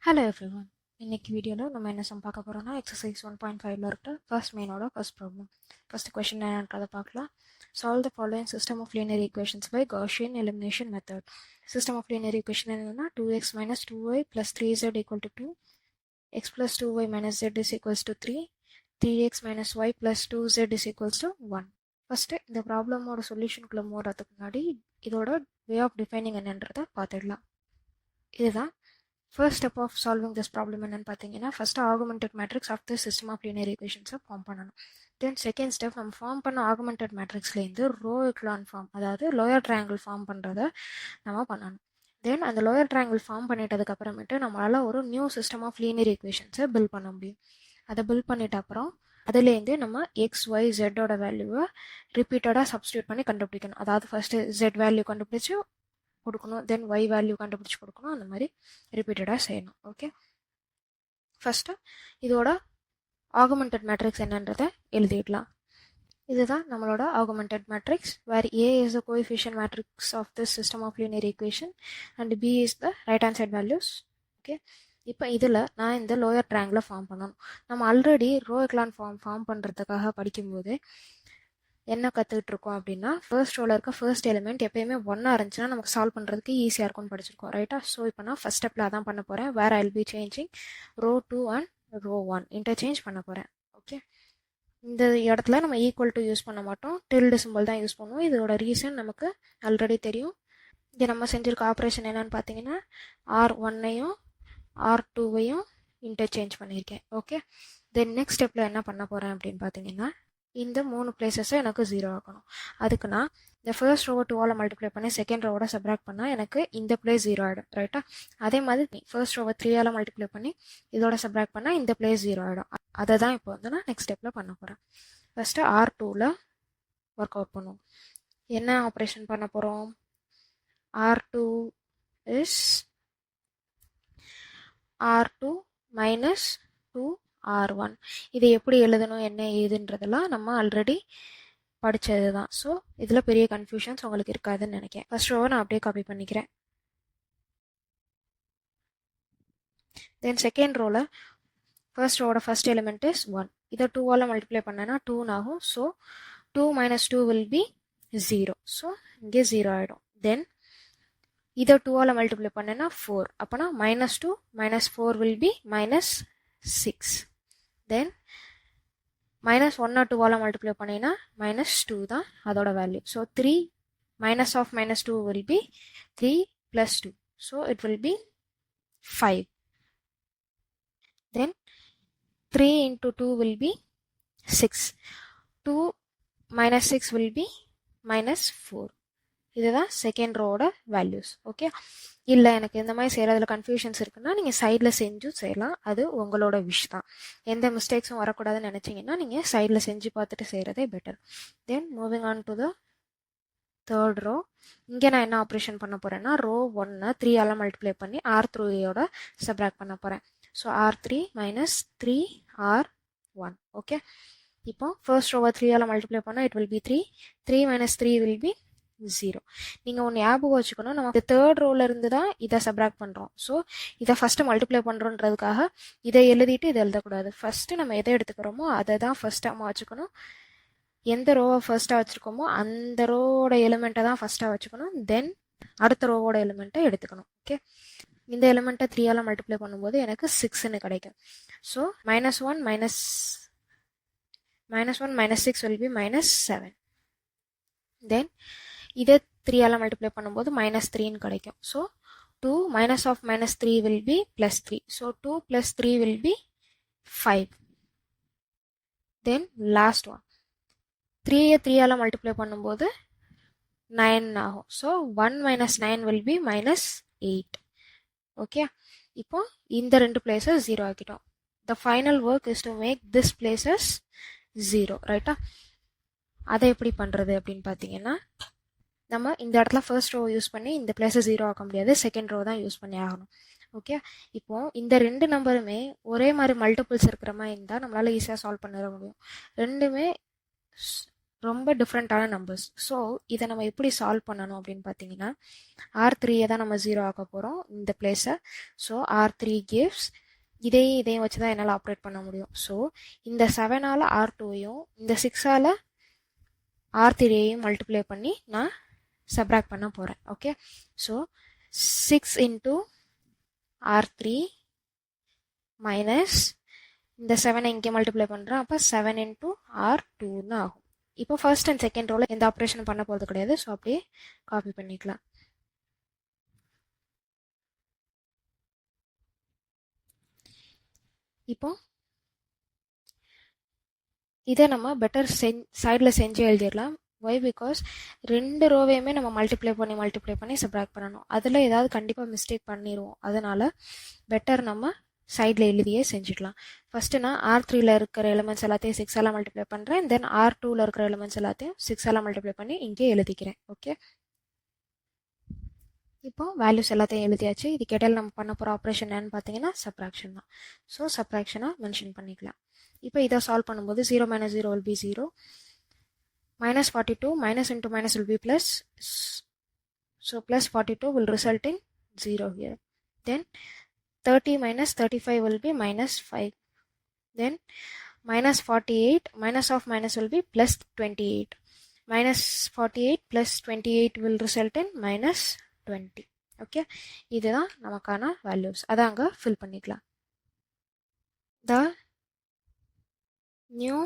Hello everyone. இன்னைக்கு வீடியோவில் நம்ம என்ன சம் பார்க்க போகிறோம்னா எக்ஸசைஸ் 1.5ல இருக்கிற ஃபர்ஸ்ட் மெயினோட ஃபர்ஸ்ட் ப்ராப்ளம். ஃபர்ஸ்ட் கொஸ்டின் என்னன்றதை பார்க்கலாம். Solve the following system of linear equations by Gaussian elimination method. System of linear equation என்னன்னா 2x minus 2y plus 3z equal to 2, x plus 2y minus z is equals to 3, 3x minus y plus 2z is equals to 1. First இந்த ப்ராப்ளமோட சொல்யூஷனுக்குள்ளே போகிறதுக்கு முன்னாடி இதோட way of defining என்னன்றதை பார்த்துடலாம். இதுதான் first step of solving this problem என்னன்னு பார்த்தீங்கன்னா first augmented matrix of the system of linear ஈக்குவேஷன்ஸை ஃபார்ம் பண்ணணும். தென் செகண்ட் ஸ்டெப் நம்ம ஃபார்ம் பண்ண ஆகுமெண்டட் மேட்ரிக்ஸ்லேருந்து ரோ எக்லான் ஃபார்ம், அதாவது லோயர் ட்ரையாங்கிள் ஃபார்ம் பண்ணுறத நம்ம பண்ணணும். தென் அந்த லோயர் ட்ரையாங்கிள் ஃபார்ம் பண்ணிட்டதுக்கு அப்புறமேட்டு நம்மளால் ஒரு நியூ சிஸ்டம் ஆஃப் லீனியர் ஈக்குவேஷன்ஸை பில்ட் பண்ண முடியும். அதை பில்ட் பண்ணிட்ட அப்புறம் அதுலேருந்து நம்ம எக்ஸ் ஒய் ஜெட்டோட வேல்யூவை ரிப்பீட்டடாக சப்ஸ்டியூட் பண்ணி கண்டுபிடிக்கணும். அதாவது ஃபர்ஸ்ட்டு ஜெட் வேல்யூ கண்டுபிடிச்சி கொடுக்கணும், தென் ஒய் வேல்யூ கண்டுபிடிச்சி கொடுக்கணும், அந்த மாதிரி ரிப்பீட்டடாக செய்யணும். ஓகே, ஃபஸ்ட்டு இதோட ஆகுமெண்டட் மேட்ரிக்ஸ் என்னன்றதை எழுதிடலாம். இதுதான் நம்மளோட augmented matrix, where A is the coefficient matrix of this system of linear equation and B is the right hand side values. Okay, இப்போ இதில் நான் இந்த லோயர் ட்ரையாங்கிளை ஃபார்ம் பண்ணணும். நம்ம ஆல்ரெடி ரோ எக்லான் ஃபார்ம் பண்ணுறதுக்காக படிக்கும்போது என்ன கற்றுக்கிட்டு இருக்கோம் அப்படின்னா, ஃபர்ஸ்ட் ரோவில் இருக்க ஃபர்ஸ்ட் எலிமெண்ட் எப்பயுமே ஒன்றா இருந்துச்சுன்னா நமக்கு சால்வ் பண்ணுறதுக்கு ஈஸியாக இருக்கும்னு படிச்சிருக்கோம், ரைட்டா? ஸோ இப்போ நான் ஃபர்ஸ்ட் ஸ்டெப்பில் அதான் பண்ண போகிறேன். Where I will be changing row 2 and row 1 interchange பண்ண போகிறேன். ஓகே, இந்த இடத்துல நம்ம ஈக்குவல் டு யூஸ் பண்ண மாட்டோம், டில்டு சிம்பிள் தான் யூஸ் பண்ணுவோம். இதோட ரீசன் நமக்கு ஆல்ரெடி தெரியும். இங்கே நம்ம செஞ்சுருக்க ஆப்ரேஷன் என்னன்னு பார்த்தீங்கன்னா R1ஐயும் R2வையும் இன்டர்சேஞ்ச் பண்ணியிருக்கேன். ஓகே, தென் நெக்ஸ்ட் ஸ்டெப்பில் என்ன பண்ண போகிறேன் அப்படின்னு பார்த்தீங்கன்னா, இந்த 3 பிளேசஸை எனக்கு 0 ஆக்கணும். அதுக்கு நான் இந்த ஃபர்ஸ்ட் ரோவை 2ஆல் மல்டிப்ளை பண்ணி செகண்ட் ரோவோட சப்ராக்ட் பண்ணால் எனக்கு இந்த பிளேஸ் 0 ஆகிடும், ரைட்டா? அதே மாதிரி ஃபர்ஸ்ட் ரோவை 3ஆல் மல்டிப்ளை பண்ணி இதோட சப்ராக்ட் பண்ணால் இந்த பிளேஸ் 0 ஆகிடும். அதை தான் இப்போ வந்து நான் நெக்ஸ்ட் ஸ்டெப்பில் பண்ண போகிறேன். ஃபஸ்ட்டு R2ல் ஒர்க் அவுட் பண்ணுவோம். என்ன ஆப்ரேஷன் பண்ண போகிறோம்? R2 is R2 minus 2R1. இதை எப்படி எழுதணும் என்ன ஏதுன்றதெல்லாம் நம்ம ஆல்ரெடி படித்தது தான். ஸோ இதில் பெரிய கன்ஃபியூஷன்ஸ் உங்களுக்கு இருக்காதுன்னு நினைக்கிறேன். ஃபர்ஸ்ட் ரோவை நான் அப்படியே காப்பி பண்ணிக்கிறேன். தென் செகண்ட் ரோவில் ஃபர்ஸ்ட் ரோவோட ஃபர்ஸ்ட் எலிமெண்ட் இஸ் 1. இதை 2ஆல் மல்டிப்ளை பண்ணேன்னா 2 ஆகும். So 2 minus 2 will be 0. So இங்கே 0 ஆகிடும். தென் இதை 2ஆல் மல்டிப்ளை பண்ணேன்னா 4. அப்போனா -2 minus 4 will be -6. Then -1 2ஆல் multiply பண்ணினா -2 தான் அதோட value. So 3 minus of -2 will be 3 plus 2. So it will be 5. Then 3 into 2 will be 6. 2 minus 6 will be -4. இதுதான் செகண்ட் ரோவோட வேல்யூஸ். ஓகே, இல்லை எனக்கு இந்த மாதிரி செய்கிறதுல கன்ஃபியூஷன்ஸ் இருக்குன்னா நீங்கள் சைடில் செஞ்சும் செய்யலாம், அது உங்களோட விஷ் தான். எந்த மிஸ்டேக்ஸும் வரக்கூடாதுன்னு நினச்சிங்கன்னா நீங்கள் சைடில் செஞ்சு பார்த்துட்டு செய்கிறதே better. Then moving on to the third row. இங்கே நான் என்ன ஆப்ரேஷன் பண்ண போகிறேன்னா, ரோ 1 3ஆல் மல்டிப்ளை பண்ணி R3யோட சப்ராக்ட் பண்ண போகிறேன். So R3 minus 3R1. Okay, இப்போ ஃபர்ஸ்ட் ரோவை 3ஆல் மல்டிப்ளை பண்ணால் it will be 3. 3 minus 3 will be 0. நீங்கள் ஒன்று ஞாபகம் வச்சுக்கணும், நம்ம தேர்ட் ரோவில் இருந்து தான் இதை சப்ராக்ட் பண்ணுறோம். ஸோ இதை ஃபஸ்ட்டு மல்டிப்ளை பண்ணுறோன்றதுக்காக இதை எழுதிட்டு இதை எழுதக்கூடாது. ஃபஸ்ட்டு நம்ம எதை எடுத்துக்கிறோமோ அதை தான் ஃபஸ்ட்டாக நம்ம வச்சுக்கணும். எந்த ரோவை ஃபர்ஸ்ட்டாக வச்சுருக்கோமோ அந்த ரோவோட எலிமெண்ட்டை தான் ஃபஸ்ட்டாக வச்சுக்கணும். தென் அடுத்த ரோவோட எலிமெண்ட்டை எடுத்துக்கணும். ஓகே, இந்த எலிமெண்ட்டை 3ஆல் மல்டிப்ளை பண்ணும்போது எனக்கு 6ன்னு கிடைக்கும். So -1 minus 6 will be -7. Then இதை 3ஆல் மல்டிப்ளை பண்ணும்போது -3ன்னு கிடைக்கும். So 2 minus of -3 will be +3. So 2 plus 3 will be 5. Then last one 3ஐ 3ஆல் மல்டிப்ளை பண்ணும்போது 9 ஆகும். So 1 minus 9 will be -8. Okay, இப்போ இந்த ரெண்டு பிளேஸஸ் 0 ஆக்கிட்டோம். The final work is to make this places 0, ரைட்டா? அதை எப்படி பண்ணுறது அப்படின்னு பார்த்தீங்கன்னா, நம்ம இந்த இடத்துல ஃபர்ஸ்ட் ரோ யூஸ் பண்ணி இந்த பிளேஸை 0 ஆக்க முடியாது, செகண்ட் ரோ தான் யூஸ் பண்ணி ஆகணும். ஓகே, இப்போ இந்த ரெண்டு நம்பருமே ஒரே மாதிரி மல்டிபிள்ஸ் இருக்கிற மாதிரி இருந்தால் நம்மளால் ஈஸியாக சால்வ் பண்ணிட முடியும். ரெண்டுமே ரொம்ப டிஃப்ரெண்ட்டான நம்பர்ஸ். ஸோ இதை நம்ம எப்படி சால்வ் பண்ணணும் அப்படின்னு பார்த்தீங்கன்னா, R3 தான் நம்ம 0 ஆக்க போகிறோம் இந்த பிளேஸை. ஸோ R3 gives இதையும் வச்சு தான் என்னால் ஆப்ரேட் பண்ண முடியும். ஸோ இந்த 7ஆல் R2வையும் இந்த 6ஆல் R3ஐயும் மல்டிப்ளை பண்ணி நான் சப்ராக்ட் பண்ண போகிறேன். Okay, so 6 into R3 minus இந்த 7ஐ இங்கே மல்டிப்ளை பண்ணுறேன். அப்போ 7 into R2ன்னு ஆகும். இப்போ ஃபர்ஸ்ட் அண்ட் செகண்ட் ரோவில் எந்த ஆப்ரேஷன் பண்ண போகிறது கிடையாது. ஸோ அப்படியே காப்பி பண்ணிக்கலாம். இப்போ இதை நம்ம பெட்டர் சைடில் செஞ்சு எழுதிடலாம். ஒய்? பிகாஸ் ரெண்டு ரோவையுமே நம்ம மல்டிப்ளை பண்ணி சப்ராக்ட் பண்ணணும். அதில் ஏதாவது கண்டிப்பாக மிஸ்டேக் பண்ணிடுவோம். அதனால் பெட்டர் நம்ம சைடில் எழுதியே செஞ்சுக்கலாம். ஃபஸ்ட்டு நான் R3ல் இருக்கிற எலிமெண்ட்ஸ் எல்லாத்தையும் 6ஆல் மல்டிப்ளை பண்ணுறேன். தென் R2ல் இருக்கிற எலிமெண்ட்ஸ் எல்லாத்தையும் 6ஆல் மல்டிப்ளை பண்ணி இங்கே எழுதிக்கிறேன். ஓகே, இப்போ வேல்யூஸ் எல்லாத்தையும் எழுதியாச்சு. இதுக்கு இடையில நம்ம பண்ண போகிற ஆப்ரேஷன் என்னன்னு பார்த்தீங்கன்னா சப்ராக்ஷன் தான். ஸோ சப்ராக்ஷனாக மென்ஷன் பண்ணிக்கலாம். இப்போ இதை சால்வ் பண்ணும்போது 0 minus 0 will be 0. Minus 42 minus into minus will be plus. So plus 42 will result in 0 here. Then 30 minus 35 will be minus 5. Then minus 48 minus of minus will be plus 28. Minus 48 plus 28 will result in minus 20. Okay, இதுதான் நமக்கான values. அதை அங்கே fill பண்ணிக்கலாம். The new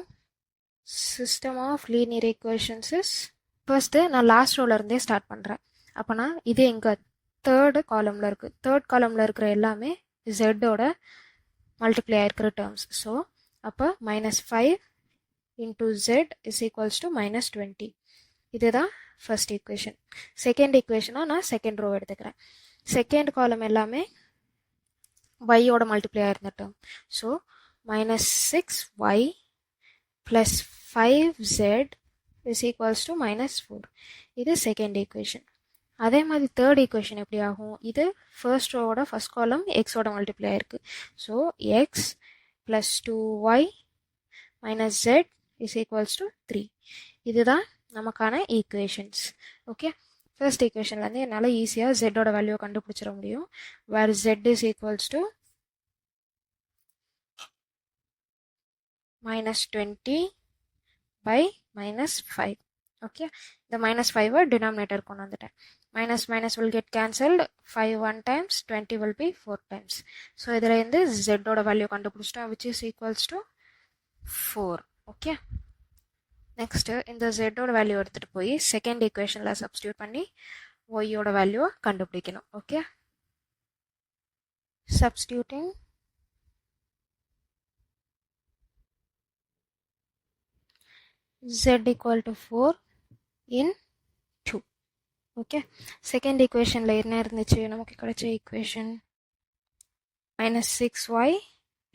system of linear equations is, first நான் last ரோவில் இருந்தே start பண்ணுறேன். அப்போனா இது எங்கள் தேர்டு காலமில் இருக்குது. தேர்ட் காலமில் இருக்கிற எல்லாமே ஜெட்டோட மல்டிப்ளை ஆகிருக்கிற டேர்ம்ஸ். ஸோ அப்போ -5 into z is equals to -20. இதுதான் ஃபர்ஸ்ட் ஈக்குவேஷன். செகண்ட் ஈக்குவேஷனாக நான் செகண்ட் ரோ எடுத்துக்கிறேன். செகண்ட் காலம் எல்லாமே y-ஓட மல்டிப்ளை ஆகிருந்த term. So -6y plus 5z is equals to -4. இது செகண்ட் ஈக்குவேஷன். அதே மாதிரி தேர்ட் ஈக்குவேஷன் எப்படி ஆகும்? இது ஃபர்ஸ்ட் ரோவோட ஃபர்ஸ்ட் காலம் எக்ஸோட மல்டிப்ளை ஆயிருக்கு. So X plus 2y minus z is equals to 3. இதுதான் நமக்கான ஈக்குவேஷன்ஸ். ஓகே, ஃபர்ஸ்ட் ஈக்குவேஷன்லேருந்து என்னால் ஈஸியாக ஜெட்டோட வேல்யூவை கண்டுபிடிச்சிட முடியும். வேர் z is equals to -20 by -5. Okay, இந்த -5 டினாமினேட்டர் கொண்டு வந்துட்டேன். minus minus will get cancelled. 5 1 times, 20 will be 4 times. So இதில் இருந்து z ஓட வேல்யூ கண்டுபிடிச்சிட்டோம், which is equals to 4. Okay, next இந்த z ஓட வேல்யூ எடுத்துகிட்டு போய் செகண்ட் ஈக்குவேஷனில் சப்ஸ்டியூட் பண்ணி y ஓட வேல்யூவை கண்டுபிடிக்கணும். Okay, substituting z equal to 4 in 2. Okay, second ஈக்குவேஷனில் என்ன இருந்துச்சு? நமக்கு கிடைச்ச equation -6y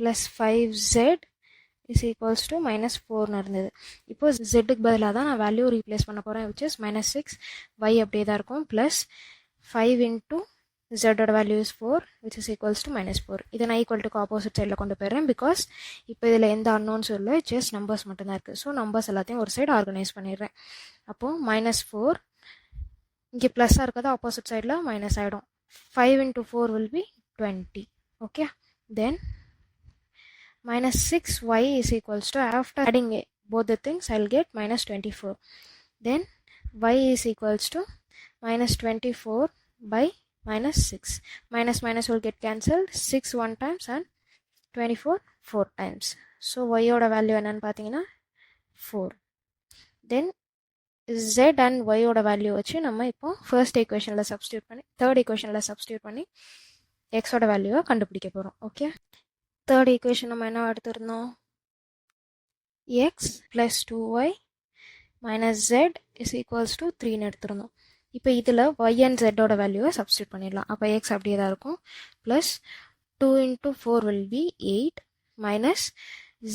plus 5z is equals to -4ன்னு இருந்தது. இப்போ ஜெட்டுக்கு பதிலாக தான் நான் வேல்யூ ரீப்ளேஸ் பண்ண போகிறேன், விச் இஸ் -6. y அப்படியே தான் இருக்கும், ப்ளஸ் 5 இன்ட்டு ஜெட்டோட value is 4 which is equals to -4. இதை நான் ஈக்குவல் டுக்கு ஆப்போசிட் சைடில் கொண்டு போயிடுறேன். பிகாஸ் இப்போ இதில் எந்த அன்னோன்ஸ் இல்லை, ஜஸ்ட் நம்பர்ஸ் மட்டும்தான் இருக்குது. ஸோ நம்பர்ஸ் எல்லாத்தையும் ஒரு சைடு ஆர்கனைஸ் பண்ணிடுறேன். அப்போது -4 இங்கே ப்ளஸ்ஸாக இருக்கிறது ஆப்போசிட் சைடில் மைனஸ் ஆகிடும். 5 into 4 will be 20. Okay, then -6y is equals to, after adding both the things, I'll get -24. Then y is equals to -24 by -6. Minus will get cancelled. 6 1 times and 24 4 times. So y ஓட value என்னன்னு பார்த்தீங்கன்னா 4. Then z and y ஓட value வச்சு நம்ம இப்போ first ஈக்குவேஷனில் substitute பண்ணி third ஈக்குவேஷனில் சப்ஸ்டியூட் பண்ணி எக்ஸோட வேல்யூவை கண்டுபிடிக்க போகிறோம். ஓகே, தேர்ட் ஈக்குவேஷன் நம்ம என்ன எடுத்திருந்தோம்? X plus 2y minus z is equals to 3ன்னு எடுத்திருந்தோம். இப்போ இதில் y and z-ஓட வேல்யூவை சப்ஸ்டியூட் பண்ணிடலாம். அப்போ எக்ஸ் அப்படியே தான் இருக்கும், plus 2 into 4 will be 8 minus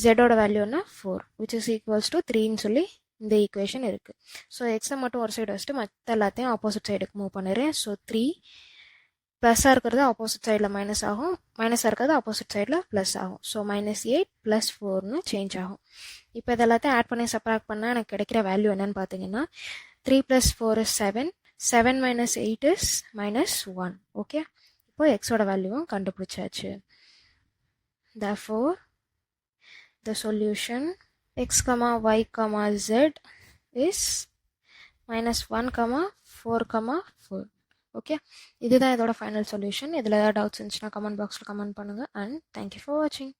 z-ஓட வேல்யூன்னா 4 which is equals to 3ன்னு சொல்லி இந்த ஈக்குவேஷன் இருக்குது. ஸோ எக்ஸை மட்டும் ஒரு சைடு வச்சுட்டு மற்ற எல்லாத்தையும் ஆப்போசிட் சைடுக்கு மூவ் பண்ணிடுறேன். ஸோ 3 ப்ளஸ்ஸாக இருக்கிறது ஆப்போசிட் சைடில் மைனஸ் ஆகும், மைனஸாக இருக்கிறது ஆப்போசிட் சைடில் ப்ளஸ் ஆகும். ஸோ -8 + 4ன்னு சேஞ்ச் ஆகும். இப்போ இது எல்லாத்தையும் ஆட் பண்ணி சப்ராக்ட் பண்ணால் எனக்கு கிடைக்கிற வேல்யூ என்னன்னு பார்த்தீங்கன்னா 3 + 4 is 7, 7 - 8 is -1. ஓகே, இப்போ எக்ஸோட வேல்யூவும் கண்டுபிடிச்சாச்சு. Therefore, the solution x, y, z is -1, 4, 4. Okay, இதுதான் இதோட ஃபைனல் சொல்யூஷன். இதில் ஏதாவது டவுட்ஸ் இருந்துச்சுன்னா கமெண்ட் பாக்ஸில் கமெண்ட் பண்ணுங்கள். அண்ட் தேங்க்யூ ஃபார் வாட்சிங்.